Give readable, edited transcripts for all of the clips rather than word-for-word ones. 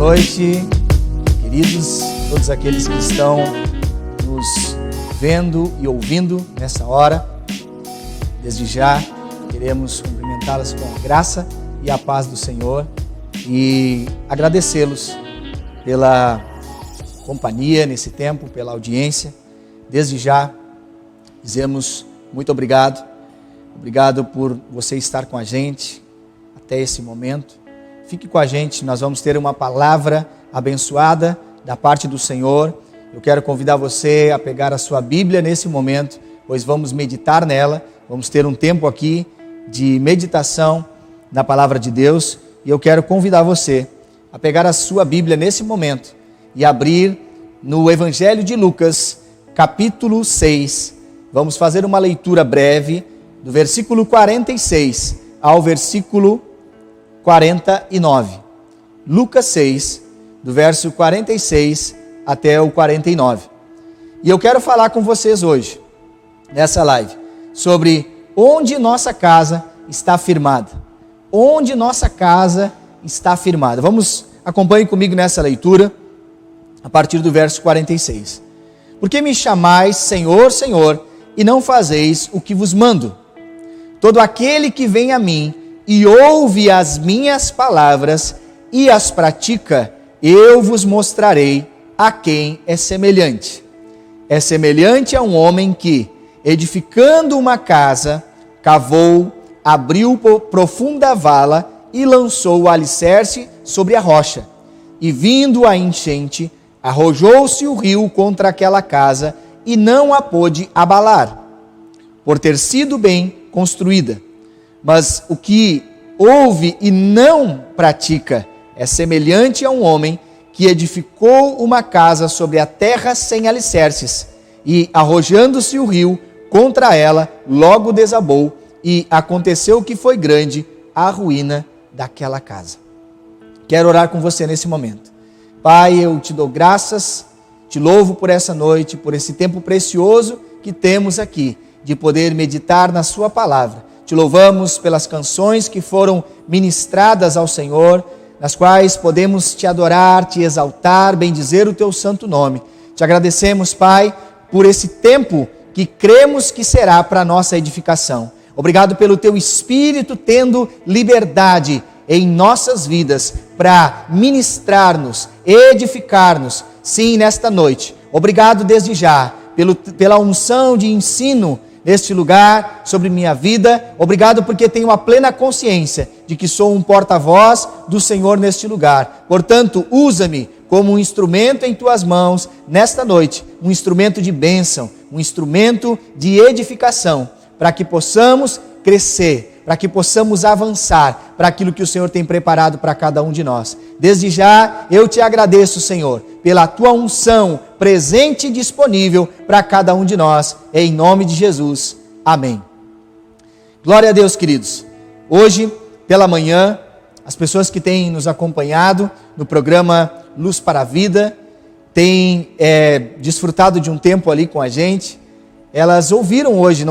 noite, queridos, todos aqueles que estão nos vendo e ouvindo nessa hora. Desde já, queremos cumprimentá-los com a graça e a paz do Senhor e agradecê-los pela companhia nesse tempo, pela audiência. Desde já, dizemos muito obrigado. Obrigado por você estar com a gente até esse momento. Fique com a gente, nós vamos ter uma palavra abençoada da parte do Senhor. Eu quero convidar você a pegar a sua Bíblia nesse momento, pois vamos meditar nela. Vamos ter um tempo aqui de meditação na palavra de Deus. E eu quero convidar você a pegar a sua Bíblia nesse momento e abrir no Evangelho de Lucas, capítulo 6. Vamos fazer uma leitura breve do versículo 46 ao versículo 49. Lucas 6, do verso 46 até o 49. E eu quero falar com vocês hoje, nessa live, sobre onde nossa casa está firmada. Onde nossa casa está firmada. Acompanhe comigo nessa leitura, a partir do verso 46. Por que me chamais Senhor, Senhor, e não fazeis o que vos mando? Todo aquele que vem a mim e ouve as minhas palavras e as pratica, eu vos mostrarei a quem é semelhante. É semelhante a um homem que, edificando uma casa, cavou, abriu profunda vala e lançou o alicerce sobre a rocha. E vindo a enchente, arrojou-se o rio contra aquela casa e não a pôde abalar, por ter sido bem construída. Mas o que ouve e não pratica é semelhante a um homem que edificou uma casa sobre a terra sem alicerces, e arrojando-se o rio contra ela, logo desabou, e aconteceu que foi grande a ruína daquela casa. Quero orar com você nesse momento. Pai, eu te dou graças, te louvo por essa noite, por esse tempo precioso que temos aqui, de poder meditar na sua palavra. Te louvamos pelas canções que foram ministradas ao Senhor, nas quais podemos te adorar, te exaltar, bendizer o teu santo nome. Te agradecemos, Pai, por esse tempo que cremos que será para a nossa edificação. Obrigado pelo teu Espírito tendo liberdade em nossas vidas para ministrar-nos, edificar-nos, sim, nesta noite. Obrigado desde já pela unção de ensino neste lugar, sobre minha vida. Obrigado porque tenho a plena consciência de que sou um porta-voz do Senhor neste lugar. Portanto, usa-me como um instrumento em tuas mãos nesta noite, um instrumento de bênção, um instrumento de edificação, para que possamos crescer, para que possamos avançar para aquilo que o Senhor tem preparado para cada um de nós. Desde já, eu te agradeço, Senhor, pela tua unção presente e disponível para cada um de nós, em nome de Jesus. Amém. Glória a Deus, queridos. Hoje, pela manhã, as pessoas que têm nos acompanhado no programa Luz para a Vida, têm desfrutado de um tempo ali com a gente. Elas ouviram hoje,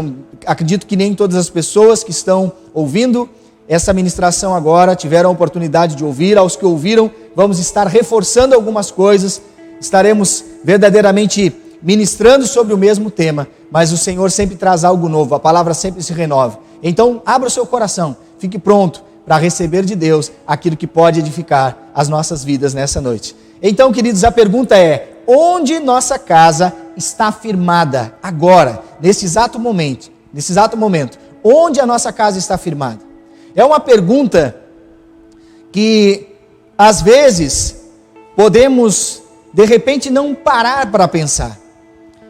acredito que nem todas as pessoas que estão ouvindo essa ministração agora tiveram a oportunidade de ouvir. Aos que ouviram, vamos estar reforçando algumas coisas, estaremos verdadeiramente ministrando sobre o mesmo tema, mas o Senhor sempre traz algo novo, a palavra sempre se renova. Então, abra o seu coração, fique pronto para receber de Deus aquilo que pode edificar as nossas vidas nessa noite. Então, queridos, a pergunta é: onde nossa casa está firmada agora, nesse exato momento? Onde a nossa casa está firmada? É uma pergunta que, às vezes, podemos, de repente, não parar para pensar.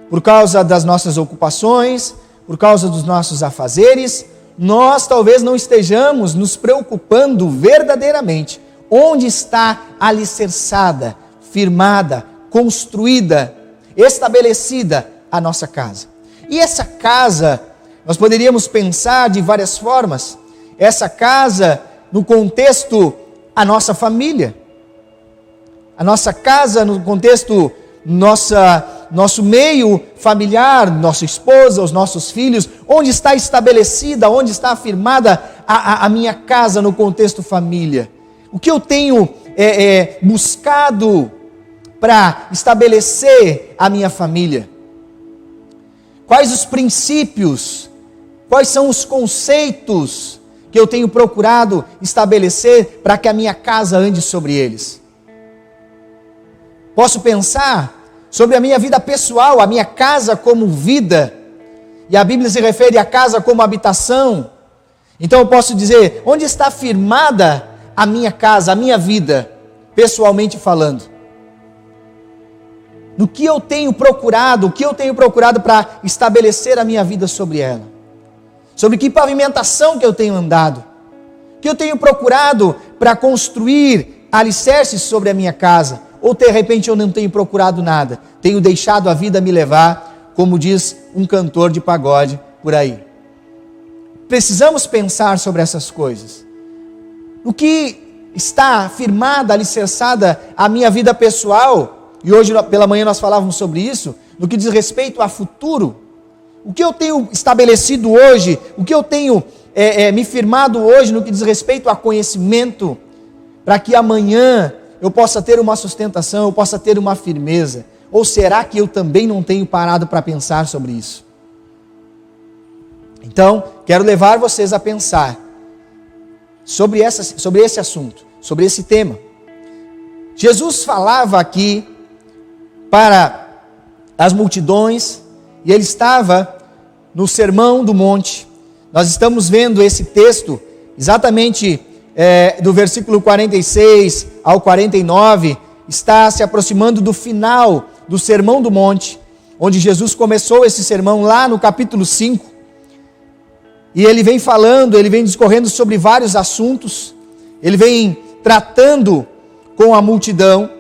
Por causa das nossas ocupações, por causa dos nossos afazeres, nós talvez não estejamos nos preocupando verdadeiramente onde está alicerçada, firmada, construída, estabelecida a nossa casa. E essa casa, nós poderíamos pensar de várias formas. Essa casa, no contexto, a nossa família. A nossa casa, no contexto, nosso meio familiar, nossa esposa, os nossos filhos. Onde está estabelecida, onde está afirmada a minha casa no contexto família? O que eu tenho buscado para estabelecer a minha família? Quais os princípios, quais são os conceitos que eu tenho procurado estabelecer para que a minha casa ande sobre eles? Posso pensar sobre a minha vida pessoal, a minha casa como vida, e a Bíblia se refere à casa como habitação. Então eu posso dizer, onde está firmada a minha casa, a minha vida, pessoalmente falando? No que eu tenho procurado, o que eu tenho procurado para estabelecer a minha vida sobre ela? Sobre que pavimentação que eu tenho andado? O que eu tenho procurado para construir alicerces sobre a minha casa? Ou de repente eu não tenho procurado nada? Tenho deixado a vida me levar, como diz um cantor de pagode por aí. Precisamos pensar sobre essas coisas. No que está firmada, alicerçada a minha vida pessoal? E hoje pela manhã nós falávamos sobre isso, no que diz respeito a futuro. O que eu tenho estabelecido hoje, o que eu tenho me firmado hoje no que diz respeito a conhecimento, para que amanhã eu possa ter uma sustentação, eu possa ter uma firmeza. Ou será que eu também não tenho parado para pensar sobre isso? Então, quero levar vocês a pensar sobre esse assunto, sobre esse tema. Jesus falava aqui para as multidões, e ele estava no Sermão do Monte. Nós estamos vendo esse texto, exatamente do versículo 46 ao 49, está se aproximando do final do Sermão do Monte, onde Jesus começou esse sermão lá no capítulo 5, e ele vem falando, ele vem discorrendo sobre vários assuntos, ele vem tratando com a multidão.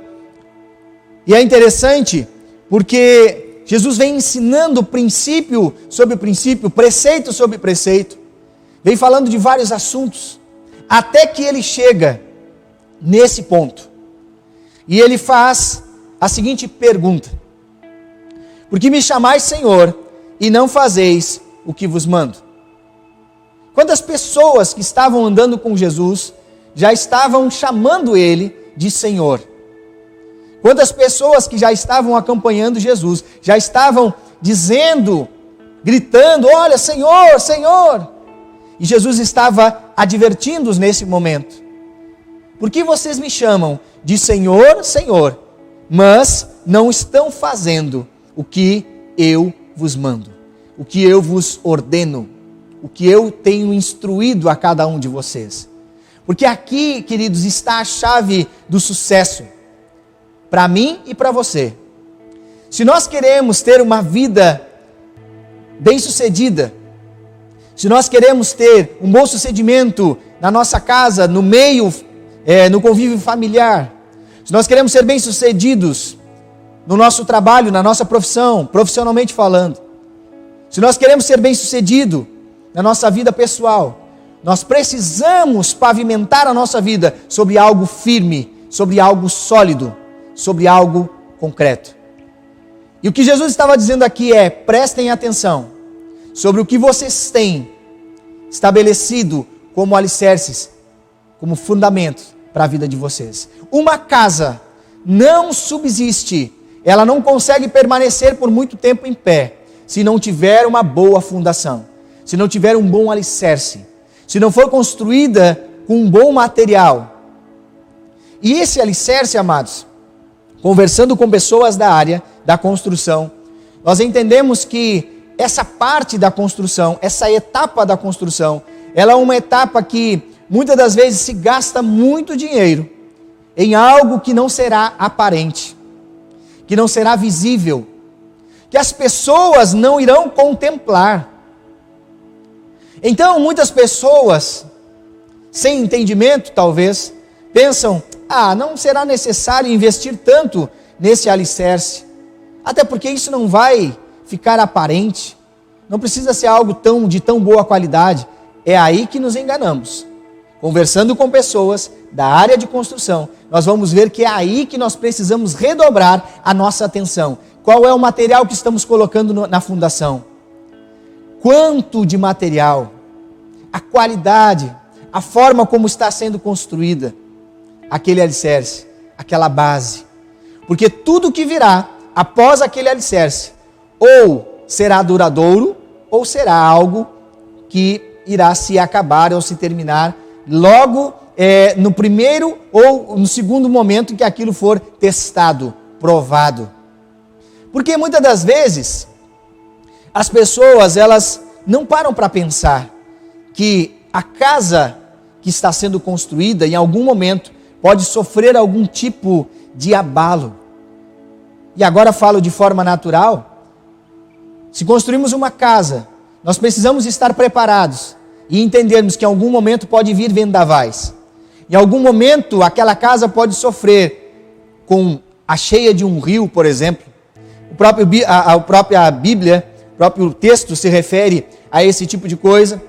E é interessante porque Jesus vem ensinando princípio sobre princípio, preceito sobre preceito, vem falando de vários assuntos, até que ele chega nesse ponto. E ele faz a seguinte pergunta: por que me chamais Senhor e não fazeis o que vos mando? Quantas pessoas que estavam andando com Jesus já estavam chamando ele de Senhor? Quantas pessoas que já estavam acompanhando Jesus, já estavam dizendo, gritando, olha, Senhor, Senhor. E Jesus estava advertindo-os nesse momento. Por que vocês me chamam de Senhor, Senhor, mas não estão fazendo o que eu vos mando, o que eu vos ordeno, o que eu tenho instruído a cada um de vocês? Porque aqui, queridos, está a chave do sucesso, para mim e para você. Se nós queremos ter uma vida bem-sucedida, se nós queremos ter um bom sucedimento na nossa casa, no meio, no convívio familiar, se nós queremos ser bem-sucedidos no nosso trabalho, na nossa profissão, profissionalmente falando, se nós queremos ser bem-sucedido na nossa vida pessoal, nós precisamos pavimentar a nossa vida sobre algo firme, sobre algo sólido, sobre algo concreto. E o que Jesus estava dizendo aqui é: prestem atenção sobre o que vocês têm estabelecido como alicerces, como fundamentos para a vida de vocês. Uma casa não subsiste, ela não consegue permanecer por muito tempo em pé, se não tiver uma boa fundação, se não tiver um bom alicerce, se não for construída com um bom material. E esse alicerce, amados, conversando com pessoas da área da construção, nós entendemos que essa parte da construção, essa etapa da construção, ela é uma etapa que muitas das vezes se gasta muito dinheiro em algo que não será aparente, que não será visível, que as pessoas não irão contemplar. Então muitas pessoas, sem entendimento talvez, pensam: não será necessário investir tanto nesse alicerce, até porque isso não vai ficar aparente, não precisa ser algo de tão boa qualidade. É aí que nos enganamos. Conversando com pessoas da área de construção, nós vamos ver que é aí que nós precisamos redobrar a nossa atenção. Qual é o material que estamos colocando na fundação? Quanto de material? A qualidade, a forma como está sendo construída. aquele alicerce, aquela base. Porque tudo que virá após aquele alicerce, ou será duradouro, ou será algo que irá se acabar ou se terminar logo no primeiro ou no segundo momento em que aquilo for testado, provado. Porque muitas das vezes as pessoas, elas não param para pensar que a casa que está sendo construída em algum momento pode sofrer algum tipo de abalo. E agora falo de forma natural. Se construímos uma casa, nós precisamos estar preparados e entendermos que em algum momento pode vir vendavais. Em algum momento aquela casa pode sofrer com a cheia de um rio, por exemplo. A própria Bíblia, o próprio texto se refere a esse tipo de coisa.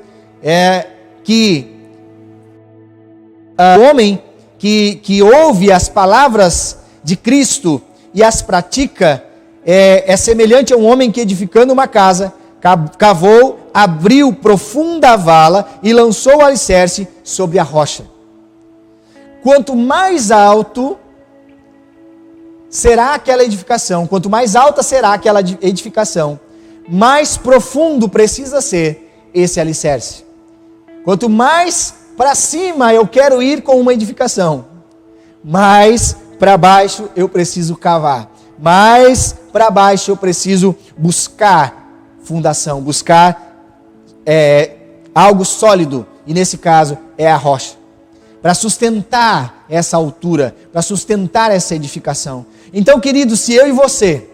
Que o homem que ouve as palavras de Cristo e as pratica é semelhante a um homem que, edificando uma casa, cavou, abriu profunda vala e lançou o alicerce sobre a rocha. Quanto mais alto será aquela edificação, quanto mais alta será aquela edificação, mais profundo precisa ser esse alicerce. Quanto mais para cima eu quero ir com uma edificação, mais para baixo eu preciso cavar, mais para baixo eu preciso buscar fundação, buscar algo sólido, e nesse caso é a rocha, para sustentar essa altura, para sustentar essa edificação. Então, queridos, se eu e você,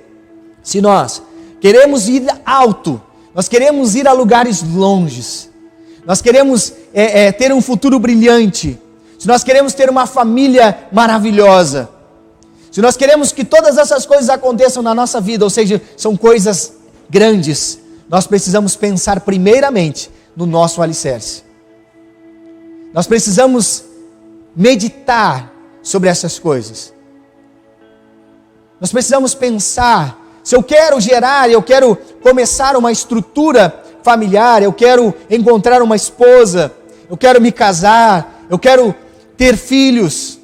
se nós queremos ir alto, nós queremos ir a lugares longes, nós queremos ter um futuro brilhante, se nós queremos ter uma família maravilhosa, se nós queremos que todas essas coisas aconteçam na nossa vida, ou seja, são coisas grandes, nós precisamos pensar primeiramente no nosso alicerce. Nós precisamos meditar sobre essas coisas. Nós precisamos pensar, se eu quero gerar, eu quero começar uma estrutura familiar, eu quero encontrar uma esposa, eu quero me casar, eu quero ter filhos,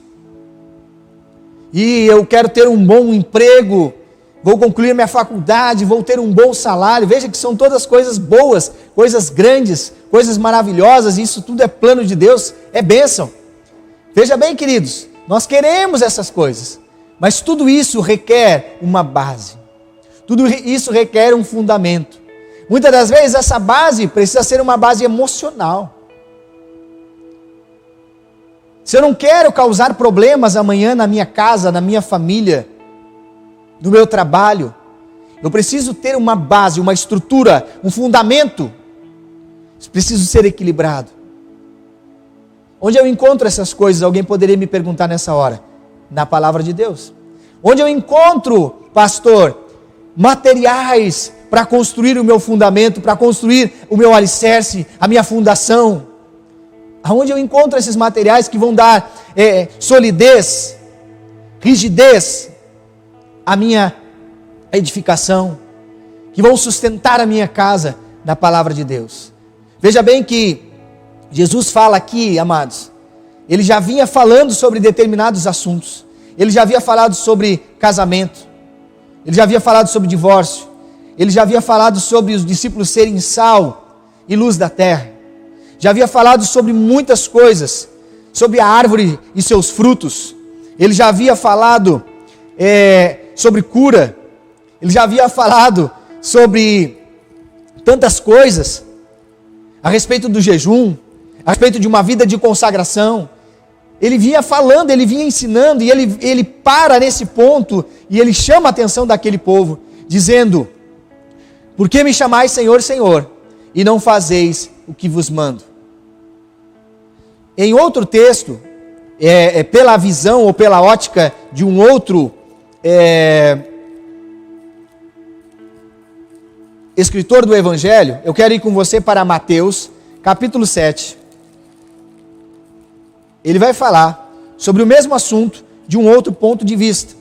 e eu quero ter um bom emprego, vou concluir minha faculdade, vou ter um bom salário. Veja que são todas coisas boas, coisas grandes, coisas maravilhosas, e isso tudo é plano de Deus, é bênção. Veja bem, queridos, nós queremos essas coisas, mas tudo isso requer uma base, tudo isso requer um fundamento. Muitas das vezes essa base precisa ser uma base emocional. Se eu não quero causar problemas amanhã na minha casa, na minha família, no meu trabalho, eu preciso ter uma base, uma estrutura, um fundamento. Preciso ser equilibrado. Onde eu encontro essas coisas? Alguém poderia me perguntar nessa hora. Na palavra de Deus. Onde eu encontro, pastor, materiais para construir o meu fundamento, para construir o meu alicerce, a minha fundação? Aonde eu encontro esses materiais que vão dar solidez, rigidez à minha edificação, que vão sustentar a minha casa? Na palavra de Deus. Veja bem que Jesus fala aqui, amados, ele já vinha falando sobre determinados assuntos. Ele já havia falado sobre casamento, ele já havia falado sobre divórcio, ele já havia falado sobre os discípulos serem sal e luz da terra, já havia falado sobre muitas coisas, sobre a árvore e seus frutos, ele já havia falado sobre cura, ele já havia falado sobre tantas coisas, a respeito do jejum, a respeito de uma vida de consagração. Ele vinha falando, ele vinha ensinando, e ele para nesse ponto, e ele chama a atenção daquele povo, dizendo: por que me chamais Senhor, Senhor, e não fazeis o que vos mando? Em outro texto, pela visão ou pela ótica de um outro escritor do Evangelho, eu quero ir com você para Mateus, capítulo 7. Ele vai falar sobre o mesmo assunto de um outro ponto de vista.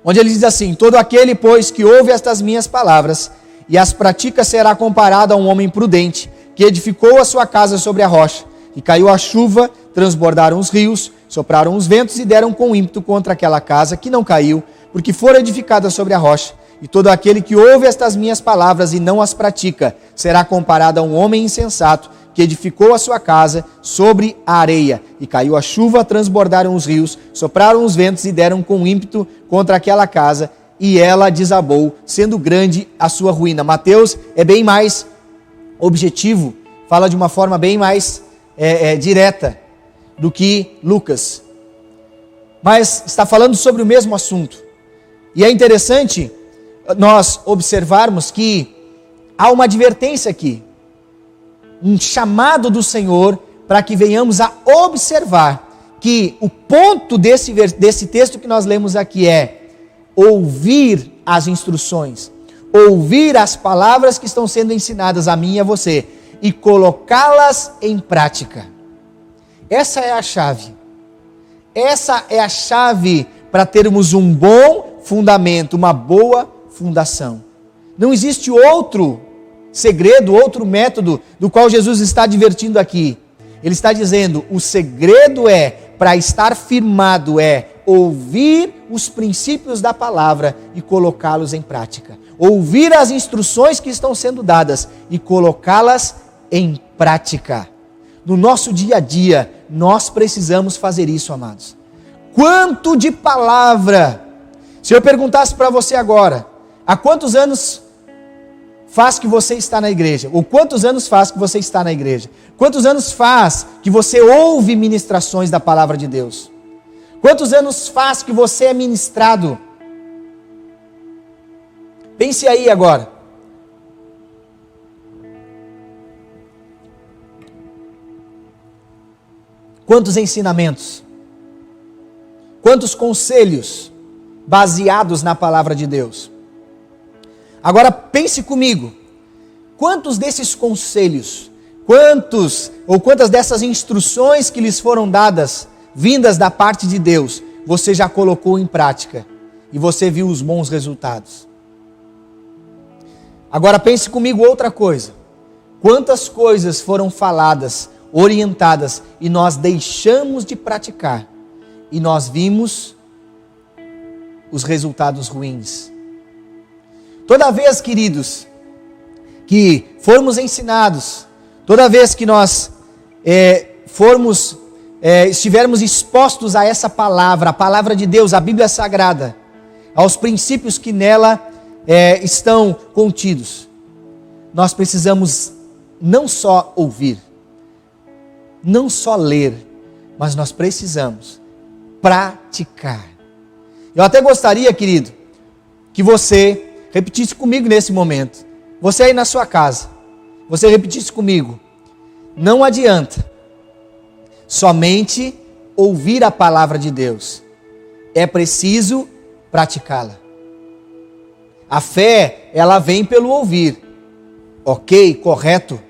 Onde ele diz assim: todo aquele, pois, que ouve estas minhas palavras e as pratica será comparado a um homem prudente, que edificou a sua casa sobre a rocha, e caiu a chuva, transbordaram os rios, sopraram os ventos e deram com ímpeto contra aquela casa, que não caiu, porque fora edificada sobre a rocha. E todo aquele que ouve estas minhas palavras e não as pratica, será comparado a um homem insensato, que edificou a sua casa sobre a areia. E caiu a chuva, transbordaram os rios, sopraram os ventos e deram com ímpeto contra aquela casa, e ela desabou, sendo grande a sua ruína. Mateus é bem mais objetivo, fala de uma forma bem mais direta do que Lucas. Mas está falando sobre o mesmo assunto. E é interessante nós observarmos que há uma advertência aqui, um chamado do Senhor para que venhamos a observar que o ponto desse texto que nós lemos aqui é ouvir as instruções, ouvir as palavras que estão sendo ensinadas a mim e a você e colocá-las em prática. Essa é a chave. Essa é a chave para termos um bom fundamento, uma boa fundação. Não existe outro segredo, outro método do qual Jesus está advertindo aqui. Ele está dizendo, o segredo para estar firmado ouvir os princípios da palavra e colocá-los em prática. Ouvir as instruções que estão sendo dadas e colocá-las em prática. No nosso dia a dia, nós precisamos fazer isso, amados. Quanto de palavra! Se eu perguntasse para você agora, há quantos anos faz que você está na igreja? Ou quantos anos faz que você está na igreja? Quantos anos faz que você ouve ministrações da palavra de Deus? Quantos anos faz que você é ministrado? Pense aí agora. Quantos ensinamentos? Quantos conselhos baseados na palavra de Deus? Agora pense comigo, quantos desses conselhos, quantas dessas instruções que lhes foram dadas, vindas da parte de Deus, você já colocou em prática e você viu os bons resultados? Agora pense comigo outra coisa, quantas coisas foram faladas, orientadas e nós deixamos de praticar e nós vimos os resultados ruins? Toda vez, queridos, que formos ensinados, toda vez que nós estivermos expostos a essa palavra, a palavra de Deus, a Bíblia Sagrada, aos princípios que nela estão contidos, nós precisamos não só ouvir, não só ler, mas nós precisamos praticar. Eu até gostaria, querido, que você repetisse comigo nesse momento. Você aí na sua casa, você repetisse comigo. Não adianta somente ouvir a palavra de Deus. É preciso praticá-la. A fé, ela vem pelo ouvir. Ok, correto.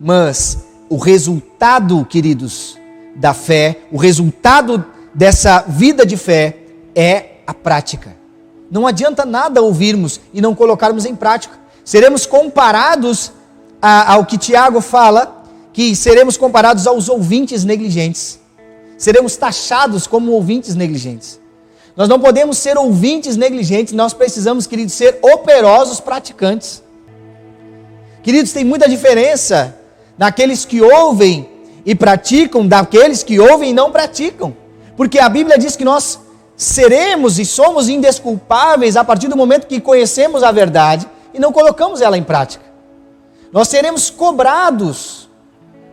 Mas o resultado, queridos, da fé, o resultado dessa vida de fé é a prática. Não adianta nada ouvirmos e não colocarmos em prática. Seremos comparados ao que Tiago fala, que seremos comparados aos ouvintes negligentes. Seremos taxados como ouvintes negligentes. Nós não podemos ser ouvintes negligentes, nós precisamos, queridos, ser operosos praticantes. Queridos, tem muita diferença naqueles que ouvem e praticam, daqueles que ouvem e não praticam. Porque a Bíblia diz que nós seremos e somos indesculpáveis a partir do momento que conhecemos a verdade e não colocamos ela em prática. Nós seremos cobrados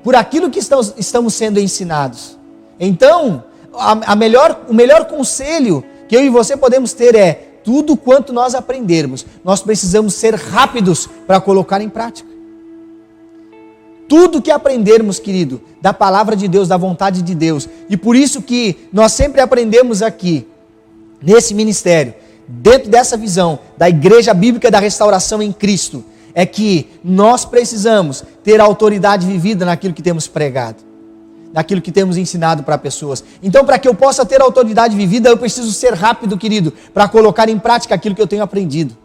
por aquilo que estamos sendo ensinados. Então, o melhor conselho que eu e você podemos ter é: tudo quanto nós aprendermos, nós precisamos ser rápidos para colocar em prática. Tudo que aprendermos, querido, da palavra de Deus, da vontade de Deus, e por isso que nós sempre aprendemos aqui, nesse ministério, dentro dessa visão da Igreja Bíblica da Restauração em Cristo, é que nós precisamos ter autoridade vivida naquilo que temos pregado, naquilo que temos ensinado para pessoas. Então, para que eu possa ter autoridade vivida, eu preciso ser rápido, querido, para colocar em prática aquilo que eu tenho aprendido.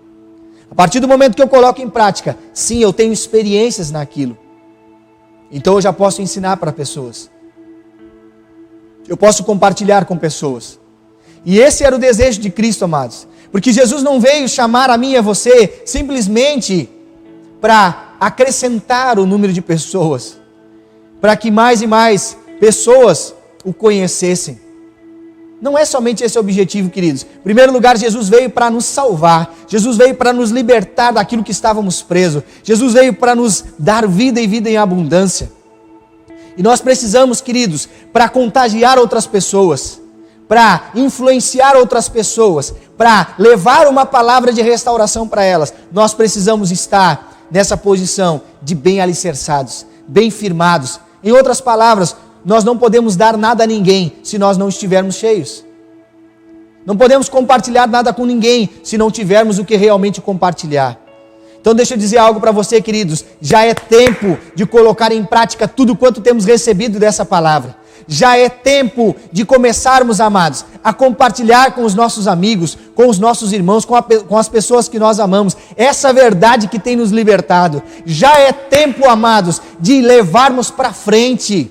A partir do momento que eu coloco em prática, sim, eu tenho experiências naquilo. Então eu já posso ensinar para pessoas. eu posso compartilhar com pessoas. E esse era o desejo de Cristo, amados. Porque Jesus não veio chamar a mim e a você simplesmente para acrescentar o número de pessoas, para que mais e mais pessoas o conhecessem. Não é somente esse o objetivo, queridos. Em primeiro lugar, Jesus veio para nos salvar. Jesus veio para nos libertar daquilo que estávamos presos. Jesus veio para nos dar vida e vida em abundância. E nós precisamos, queridos, para contagiar outras pessoas, para influenciar outras pessoas, para levar uma palavra de restauração para elas, nós precisamos estar nessa posição de bem alicerçados, bem firmados. Em outras palavras, nós não podemos dar nada a ninguém se nós não estivermos cheios. Não podemos compartilhar nada com ninguém se não tivermos o que realmente compartilhar. Então deixa eu dizer algo para você, queridos. Já é tempo de colocar em prática tudo quanto temos recebido dessa palavra. Já é tempo de começarmos, amados, a compartilhar com os nossos amigos, com os nossos irmãos, com as pessoas que nós amamos, essa verdade que tem nos libertado. Já é tempo, amados, de levarmos para frente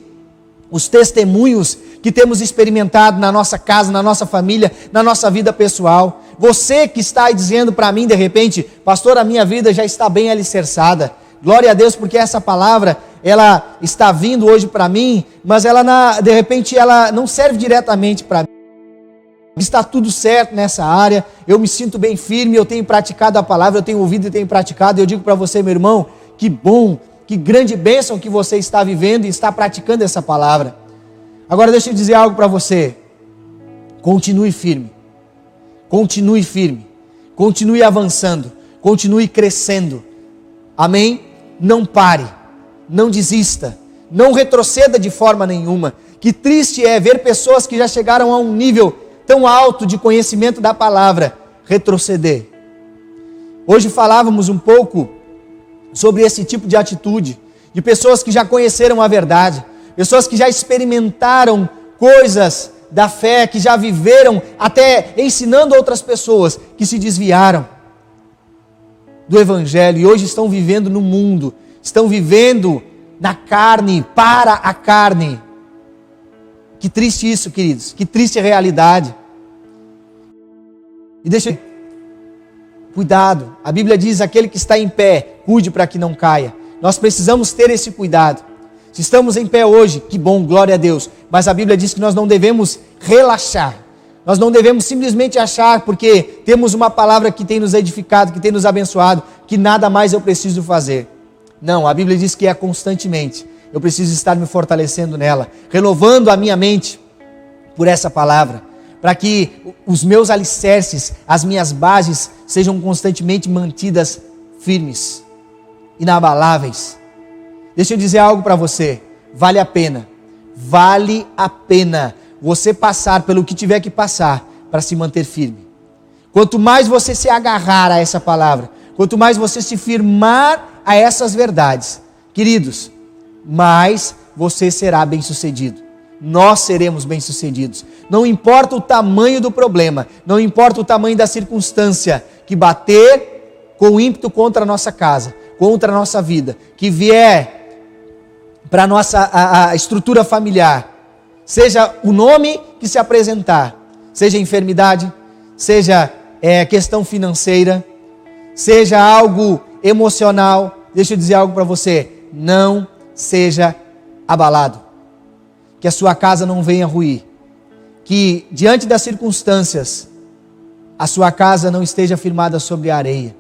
os testemunhos que temos experimentado na nossa casa, na nossa família, na nossa vida pessoal. Você que está aí dizendo para mim, de repente, pastor, a minha vida já está bem alicerçada. Glória a Deus, porque essa palavra, ela está vindo hoje para mim, mas ela, de repente, ela não serve diretamente para mim. Está tudo certo nessa área, eu me sinto bem firme, eu tenho praticado a palavra, eu tenho ouvido e tenho praticado. Eu digo para você, meu irmão, que bom, que grande bênção que você está vivendo e está praticando essa palavra. Agora deixa eu dizer algo para você. Continue firme, continue avançando, continue crescendo. Amém? Não pare, não desista, não retroceda de forma nenhuma. Que triste é ver pessoas que já chegaram a um nível tão alto de conhecimento da palavra retroceder. Hoje falávamos um pouco sobre esse tipo de atitude, de pessoas que já conheceram a verdade, pessoas que já experimentaram coisas da fé, que já viveram até ensinando outras pessoas que se desviaram do Evangelho e hoje estão vivendo no mundo, estão vivendo na carne, para a carne. Que triste isso, queridos, que triste realidade. E deixa eu... Cuidado, a Bíblia diz, aquele que está em pé, cuide para que não caia. Nós precisamos ter esse cuidado. Se estamos em pé hoje, que bom, glória a Deus. Mas a Bíblia diz que nós não devemos relaxar. Nós não devemos simplesmente achar, porque temos uma palavra que tem nos edificado, que tem nos abençoado, que nada mais eu preciso fazer. Não, a Bíblia diz que é constantemente. Eu preciso estar me fortalecendo nela, renovando a minha mente por essa palavra, para que os meus alicerces, as minhas bases, sejam constantemente mantidas firmes, inabaláveis. Deixa eu dizer algo para você, vale a pena você passar pelo que tiver que passar para se manter firme. Quanto mais você se agarrar a essa palavra, quanto mais você se firmar a essas verdades, queridos, mais você será bem-sucedido. Nós seremos bem-sucedidos. Não importa o tamanho do problema, não importa o tamanho da circunstância que bater com ímpeto contra a nossa casa, contra a nossa vida, que vier para a nossa a estrutura familiar, seja o nome que se apresentar, seja enfermidade, seja questão financeira, seja algo emocional, deixa eu dizer algo para você, não seja abalado, que a sua casa não venha ruir, que diante das circunstâncias, a sua casa não esteja firmada sobre a areia.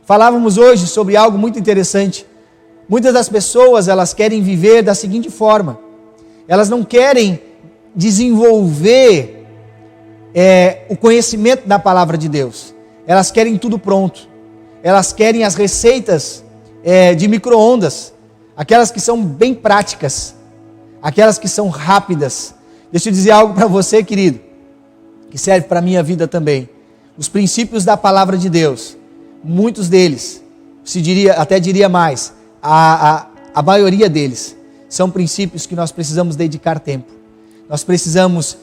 Falávamos hoje sobre algo muito interessante. Muitas das pessoas, elas querem viver da seguinte forma, elas não querem desenvolver o conhecimento da palavra de Deus, elas querem tudo pronto, elas querem as receitas de micro-ondas, aquelas que são bem práticas, aquelas que são rápidas. Deixa eu dizer algo para você, querido, que serve para a minha vida também. Os princípios da palavra de Deus, muitos deles, até diria mais, a maioria deles, são princípios que nós precisamos dedicar tempo. Nós precisamos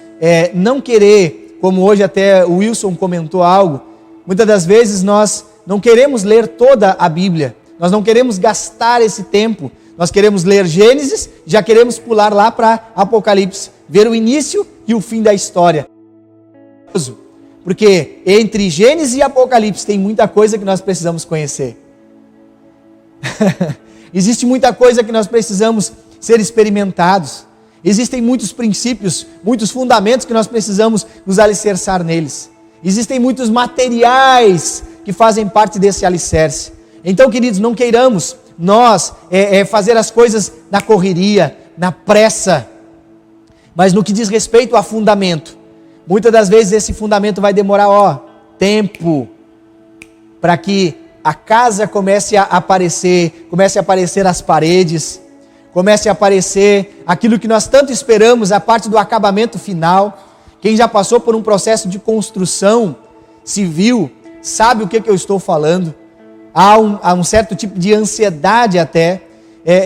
não querer, como hoje até o Wilson comentou algo, muitas das vezes nós não queremos ler toda a Bíblia, nós não queremos gastar esse tempo, nós queremos ler Gênesis, já queremos pular lá para Apocalipse, ver o início e o fim da história. Porque entre Gênesis e Apocalipse tem muita coisa que nós precisamos conhecer. Existe muita coisa que nós precisamos ser experimentados. Existem muitos princípios, muitos fundamentos que nós precisamos nos alicerçar neles. Existem muitos materiais que fazem parte desse alicerce. Então, queridos, não queiramos nós fazer as coisas na correria, na pressa, mas no que diz respeito a fundamento. Muitas das vezes esse fundamento vai demorar tempo para que a casa comece a aparecer as paredes, comece a aparecer aquilo que nós tanto esperamos, a parte do acabamento final. Quem já passou por um processo de construção civil sabe o que eu estou falando. Há um certo tipo de ansiedade até,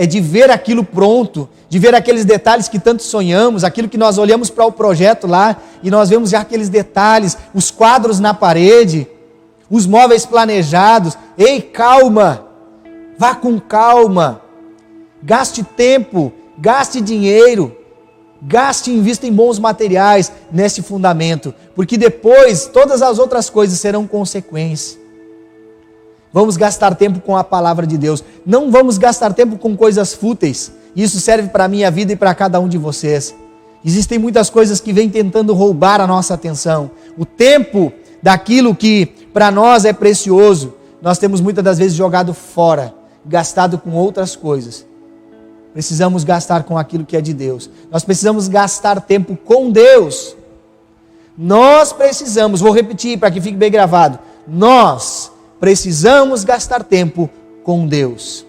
de ver aquilo pronto, de ver aqueles detalhes que tanto sonhamos, aquilo que nós olhamos para o projeto lá e nós vemos já aqueles detalhes, os quadros na parede, os móveis planejados. Ei, calma, vá com calma, gaste tempo, gaste dinheiro, gaste e invista em bons materiais nesse fundamento, porque depois todas as outras coisas serão consequência. Vamos gastar tempo com a palavra de Deus. Não vamos gastar tempo com coisas fúteis. Isso serve para a minha vida e para cada um de vocês. Existem muitas coisas que vêm tentando roubar a nossa atenção. O tempo daquilo que para nós é precioso, nós temos muitas das vezes jogado fora, gastado com outras coisas. Precisamos gastar com aquilo que é de Deus. Nós precisamos gastar tempo com Deus. Nós precisamos, vou repetir para que fique bem gravado, nós precisamos gastar tempo com Deus.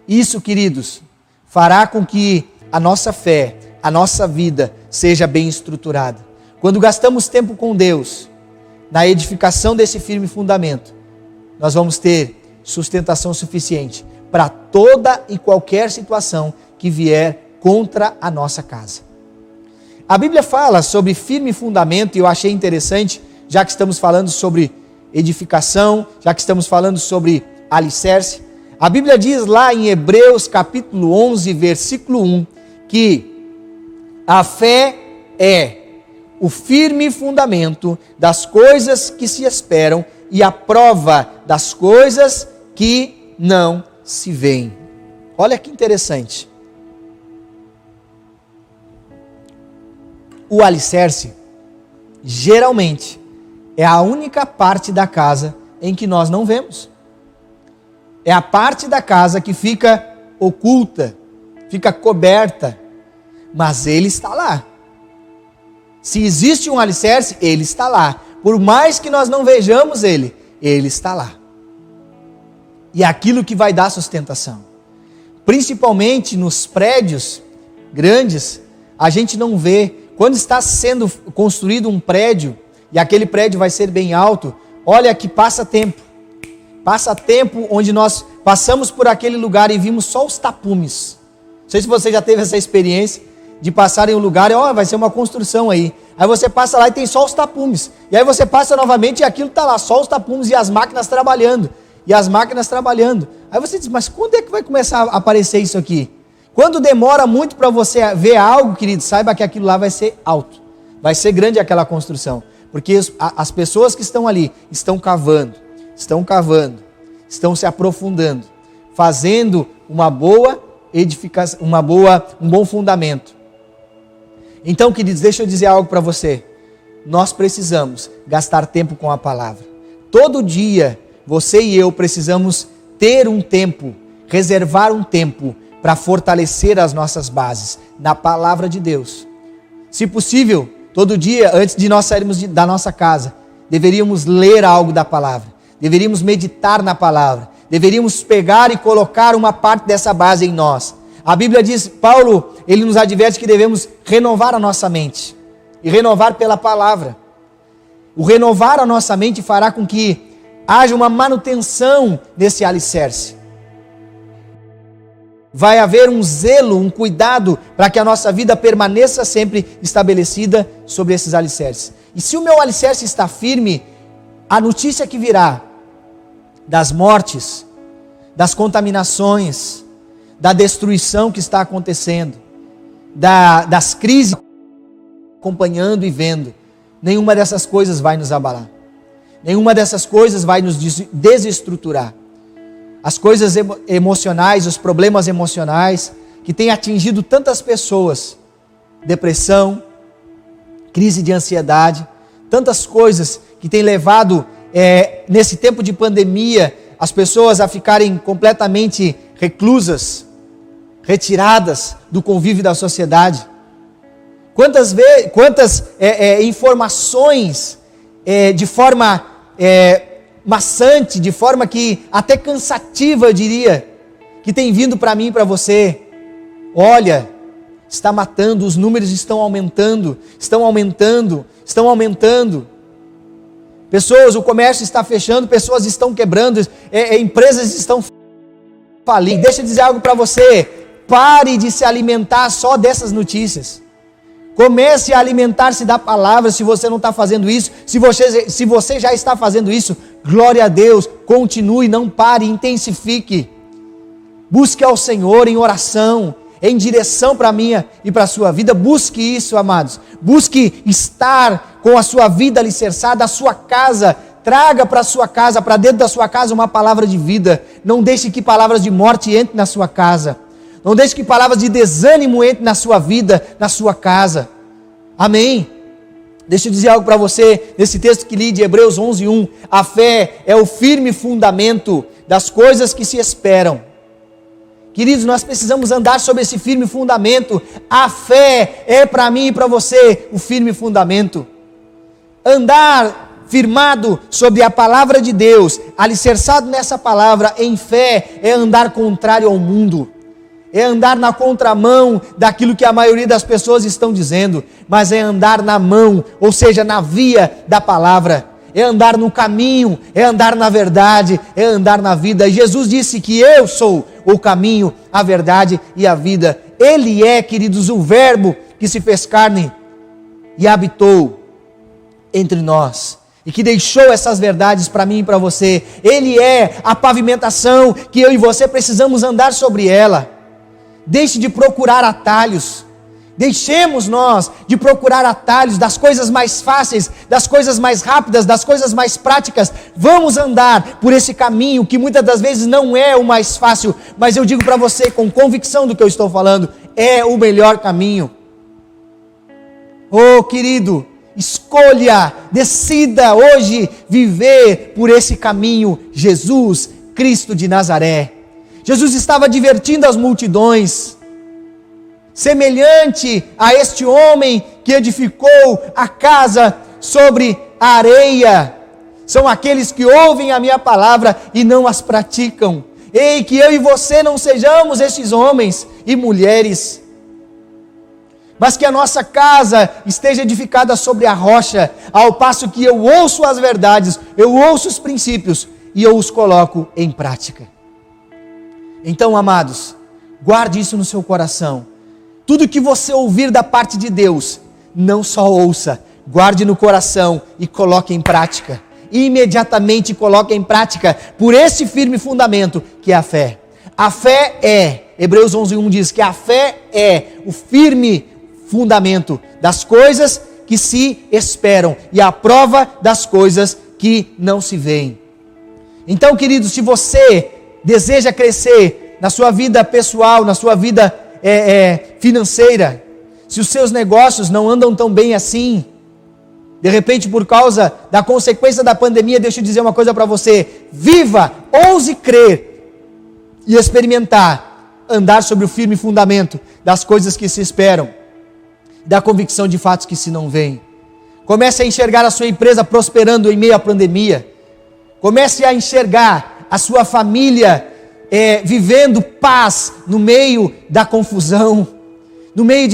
Isso, queridos, fará com que a nossa fé, a nossa vida seja bem estruturada. Quando gastamos tempo com Deus, na edificação desse firme fundamento, nós vamos ter sustentação suficiente para toda e qualquer situação que vier contra a nossa casa. A Bíblia fala sobre firme fundamento e eu achei interessante, já que estamos falando sobre edificação, já que estamos falando sobre alicerce. A Bíblia diz lá em Hebreus capítulo 11, versículo 1, que a fé é o firme fundamento das coisas que se esperam e a prova das coisas que não se veem. Olha que interessante. O alicerce, geralmente, é a única parte da casa em que nós não vemos. É a parte da casa que fica oculta, fica coberta, mas ele está lá. Se existe um alicerce, ele está lá. Por mais que nós não vejamos ele está lá. E é aquilo que vai dar sustentação. Principalmente nos prédios grandes, a gente não vê. Quando está sendo construído um prédio, e aquele prédio vai ser bem alto, olha que passa tempo onde nós passamos por aquele lugar e vimos só os tapumes. Não sei se você já teve essa experiência de passar em um lugar e vai ser uma construção aí. Aí você passa lá e tem só os tapumes. E aí você passa novamente e aquilo está lá, só os tapumes e as máquinas trabalhando. Aí você diz, mas quando é que vai começar a aparecer isso aqui? Quando demora muito para você ver algo, querido, saiba que aquilo lá vai ser alto. Vai ser grande aquela construção. Porque as pessoas que estão ali estão cavando, estão se aprofundando, fazendo uma boa edificação, um bom fundamento. Então, queridos, deixa eu dizer algo para você. Nós precisamos gastar tempo com a palavra. Todo dia, você e eu precisamos ter um tempo, reservar um tempo para fortalecer as nossas bases na palavra de Deus. Se possível, todo dia, antes de nós sairmos da nossa casa, deveríamos ler algo da palavra, deveríamos meditar na palavra, deveríamos pegar e colocar uma parte dessa base em nós. A Bíblia diz, Paulo, ele nos adverte que devemos renovar a nossa mente, e renovar pela palavra. O renovar a nossa mente fará com que haja uma manutenção desse alicerce. Vai haver um zelo, um cuidado para que a nossa vida permaneça sempre estabelecida sobre esses alicerces. E se o meu alicerce está firme, a notícia que virá das mortes, das contaminações, da destruição que está acontecendo, das crises, acompanhando e vendo, nenhuma dessas coisas vai nos abalar. Nenhuma dessas coisas vai nos desestruturar. As coisas emocionais, os problemas emocionais que têm atingido tantas pessoas, depressão, crise de ansiedade, tantas coisas que têm levado, nesse tempo de pandemia, as pessoas a ficarem completamente reclusas, retiradas do convívio da sociedade. Quantas informações de forma maçante, de forma que até cansativa, eu diria, que tem vindo para mim e para você. Olha, está matando, os números estão aumentando. Pessoas, o comércio está fechando, pessoas estão quebrando, empresas estão falindo. Deixa eu dizer algo para você, pare de se alimentar só dessas notícias. Comece a alimentar-se da palavra. Se você não está fazendo isso, se você já está fazendo isso, glória a Deus, continue, não pare, intensifique. Busque ao Senhor em oração, em direção para a minha e para a sua vida. Busque isso, amados. Busque estar com a sua vida alicerçada, a sua casa. Traga para a sua casa, para dentro da sua casa, uma palavra de vida. Não deixe que palavras de morte entrem na sua casa. Não deixe que palavras de desânimo entrem na sua vida, na sua casa. Amém? Deixa eu dizer algo para você, nesse texto que li de Hebreus 11:1. A fé é o firme fundamento das coisas que se esperam. Queridos, nós precisamos andar sobre esse firme fundamento. A fé é para mim e para você o firme fundamento. Andar firmado sobre a palavra de Deus, alicerçado nessa palavra em fé, é andar contrário ao mundo. É andar na contramão daquilo que a maioria das pessoas estão dizendo, mas é andar na mão, ou seja, na via da palavra. É andar no caminho, é andar na verdade, é andar na vida. E Jesus disse que eu sou o caminho, a verdade e a vida. Ele é, queridos, o verbo que se fez carne e habitou entre nós. E que deixou essas verdades para mim e para você. Ele é a pavimentação que eu e você precisamos andar sobre ela. Deixe de procurar atalhos. Deixemos nós de procurar atalhos das coisas mais fáceis, das coisas mais rápidas, das coisas mais práticas. Vamos andar por esse caminho que muitas das vezes não é o mais fácil, mas eu digo para você com convicção do que eu estou falando, é o melhor caminho. Oh, querido, escolha, decida hoje viver por esse caminho. Jesus Cristo de Nazaré. Jesus estava divertindo as multidões, semelhante a este homem que edificou a casa sobre a areia. São aqueles que ouvem a minha palavra e não as praticam. Ei, que eu e você não sejamos esses homens e mulheres, mas que a nossa casa esteja edificada sobre a rocha, ao passo que eu ouço as verdades, eu ouço os princípios e eu os coloco em prática. Então, amados, guarde isso no seu coração. Tudo que você ouvir da parte de Deus, não só ouça, guarde no coração e coloque em prática. Imediatamente coloque em prática, por esse firme fundamento que é a fé. A fé é, Hebreus 11:1 diz que a fé é o firme fundamento das coisas que se esperam e a prova das coisas que não se veem. Então, queridos, se você deseja crescer na sua vida pessoal, na sua vida financeira, se os seus negócios não andam tão bem assim, de repente por causa da consequência da pandemia, deixa eu dizer uma coisa para você, viva, ouse crer e experimentar, andar sobre o firme fundamento das coisas que se esperam, da convicção de fatos que se não veem. Comece a enxergar a sua empresa prosperando em meio à pandemia, comece a enxergar a sua família vivendo paz no meio da confusão, no meio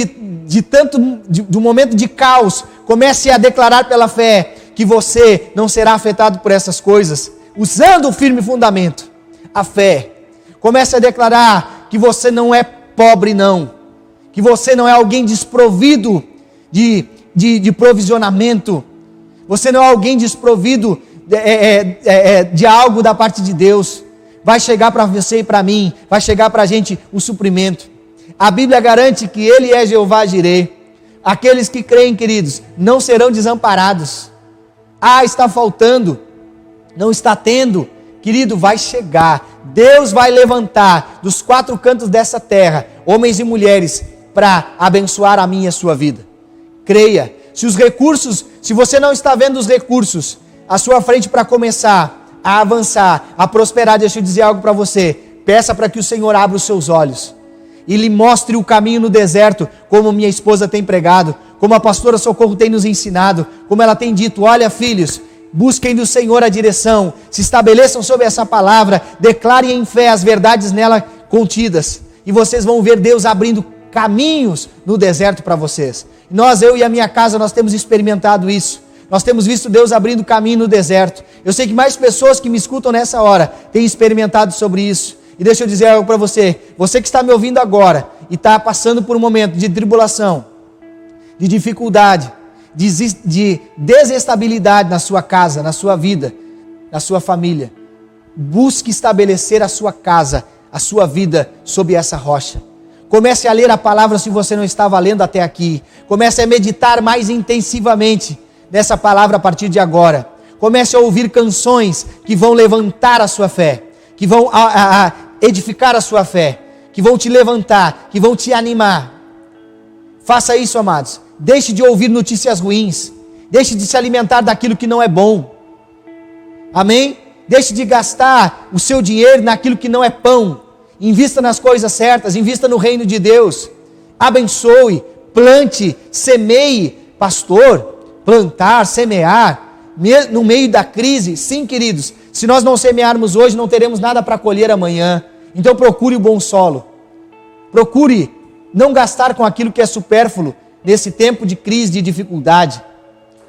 do momento de caos. Comece a declarar pela fé que você não será afetado por essas coisas, usando o firme fundamento, a fé. Comece a declarar que você não é pobre não, que você não é alguém desprovido de provisionamento, você não é alguém desprovido de algo da parte de Deus. Vai chegar para você e para mim, vai chegar para a gente o suprimento. A Bíblia garante que Ele é Jeová Jireh. Aqueles que creem, queridos, não serão desamparados. Está faltando, não está tendo. Querido, vai chegar. Deus vai levantar dos 4 cantos dessa terra homens e mulheres para abençoar a minha e a sua vida. Creia. Se você não está vendo os recursos à sua frente para começar a avançar, a prosperar, deixa eu dizer algo para você. Peça para que o Senhor abra os seus olhos e lhe mostre o caminho no deserto, como minha esposa tem pregado, como a pastora Socorro tem nos ensinado, como ela tem dito: olha, filhos, busquem do Senhor a direção, se estabeleçam sobre essa palavra, declarem em fé as verdades nela contidas, e vocês vão ver Deus abrindo caminhos no deserto para vocês. Eu e a minha casa, nós temos experimentado isso. Nós temos visto Deus abrindo caminho no deserto. Eu sei que mais pessoas que me escutam nessa hora têm experimentado sobre isso. E deixa eu dizer algo para você. Você que está me ouvindo agora e está passando por um momento de tribulação, de dificuldade, de desestabilidade na sua casa, na sua vida, na sua família. Busque estabelecer a sua casa, a sua vida sob essa rocha. Comece a ler a palavra se você não estava lendo até aqui. Comece a meditar mais intensivamente nessa palavra a partir de agora. Comece a ouvir canções que vão levantar a sua fé, que vão edificar a sua fé, que vão te levantar, que vão te animar. Faça isso, amados. Deixe de ouvir notícias ruins. Deixe de se alimentar daquilo que não é bom. Amém? Deixe de gastar o seu dinheiro naquilo que não é pão. Invista nas coisas certas, invista no reino de Deus. Abençoe, plante, semeie. Pastor, plantar, semear, no meio da crise. Sim, queridos, se nós não semearmos hoje, não teremos nada para colher amanhã. Então procure o bom solo. Procure não gastar com aquilo que é supérfluo nesse tempo de crise, de dificuldade.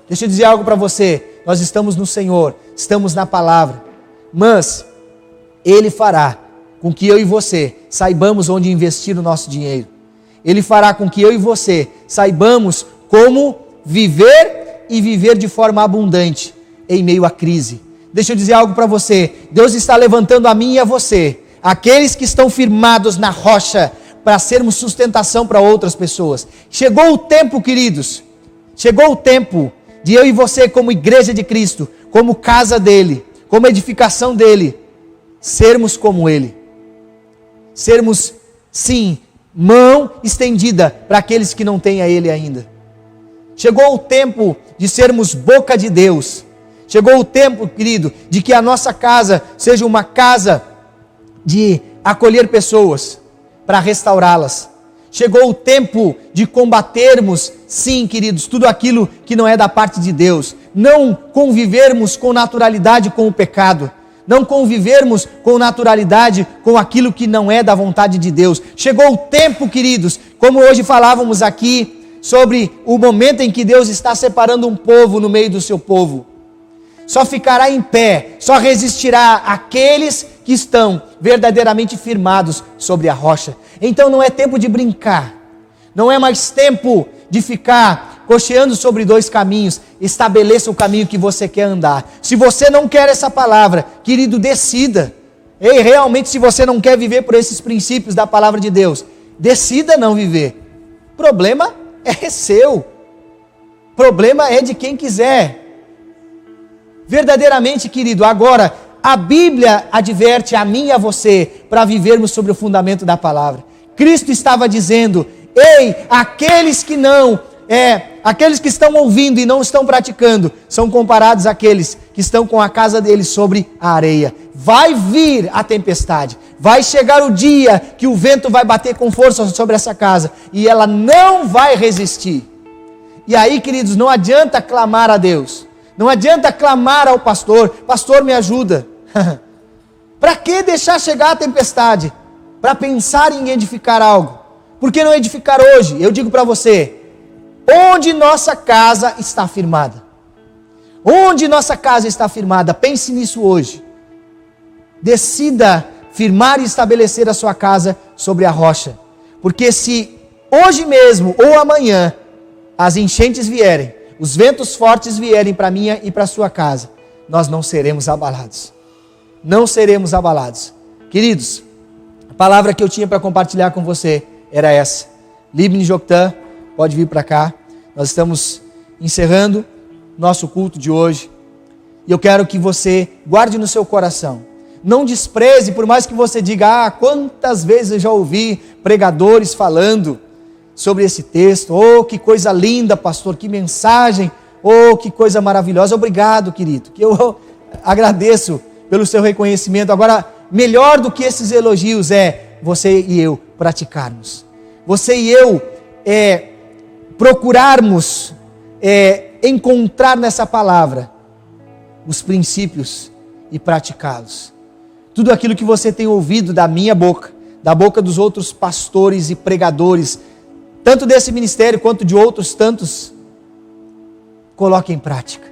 Deixa eu dizer algo para você. Nós estamos no Senhor, estamos na palavra, mas Ele fará com que eu e você saibamos onde investir o nosso dinheiro. Ele fará com que eu e você saibamos como viver e viver de forma abundante em meio à crise. Deixa eu dizer algo para você. Deus está levantando a mim e a você, aqueles que estão firmados na rocha, para sermos sustentação para outras pessoas. Chegou o tempo, queridos, chegou o tempo de eu e você, como igreja de Cristo, como casa dele, como edificação dele, sermos como ele. Sermos, sim, mão estendida para aqueles que não têm a ele ainda. Chegou o tempo de sermos boca de Deus. Chegou o tempo, querido, de que a nossa casa seja uma casa de acolher pessoas, para restaurá-las. Chegou o tempo de combatermos, sim, queridos, tudo aquilo que não é da parte de Deus. Não convivermos com naturalidade com o pecado. Não convivermos com naturalidade com aquilo que não é da vontade de Deus. Chegou o tempo, queridos, como hoje falávamos aqui, sobre o momento em que Deus está separando um povo no meio do seu povo. Só ficará em pé, só resistirá aqueles que estão verdadeiramente firmados sobre a rocha. Então não é tempo de brincar, não é mais tempo de ficar cocheando sobre 2 caminhos. Estabeleça o caminho que você quer andar. Se você não quer essa palavra, querido, decida. Realmente, se você não quer viver por esses princípios da palavra de Deus, decida não viver. Problema é seu, problema é de quem quiser. Verdadeiramente, querido, agora a Bíblia adverte a mim e a você para vivermos sobre o fundamento da palavra. Cristo estava dizendo: ei, aqueles que estão ouvindo e não estão praticando, são comparados àqueles que estão com a casa deles sobre a areia. Vai vir a tempestade, vai chegar o dia que o vento vai bater com força sobre essa casa e ela não vai resistir. E aí, queridos, não adianta clamar a Deus, não adianta clamar ao pastor: pastor, me ajuda. Para que deixar chegar a tempestade? Para pensar em edificar algo. Por que não edificar hoje? Eu digo para você: onde nossa casa está firmada? Onde nossa casa está firmada? Pense nisso hoje. Decida firmar e estabelecer a sua casa sobre a rocha. Porque se hoje mesmo ou amanhã as enchentes vierem, os ventos fortes vierem para a minha e para a sua casa, nós não seremos abalados. Não seremos abalados. Queridos, a palavra que eu tinha para compartilhar com você era essa. Libni Joktan, pode vir para cá. Nós estamos encerrando nosso culto de hoje. E eu quero que você guarde no seu coração. Não despreze, por mais que você diga, quantas vezes eu já ouvi pregadores falando sobre esse texto. Oh, que coisa linda, pastor, que mensagem. Oh, que coisa maravilhosa. Obrigado, querido, que eu agradeço pelo seu reconhecimento. Agora, melhor do que esses elogios é você e eu praticarmos. Você e eu procurarmos encontrar nessa palavra os princípios e praticá-los. Tudo aquilo que você tem ouvido da minha boca, da boca dos outros pastores e pregadores, tanto desse ministério quanto de outros tantos, coloque em prática.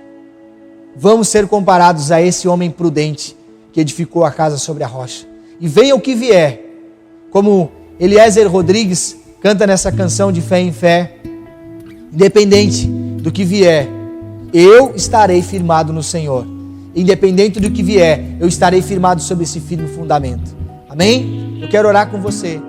Vamos ser comparados a esse homem prudente que edificou a casa sobre a rocha. E venha o que vier, como Eliezer Rodrigues canta nessa canção de fé em fé, independente do que vier, eu estarei firmado no Senhor. Independente do que vier, eu estarei firmado sobre esse firme fundamento. Amém? Eu quero orar com você.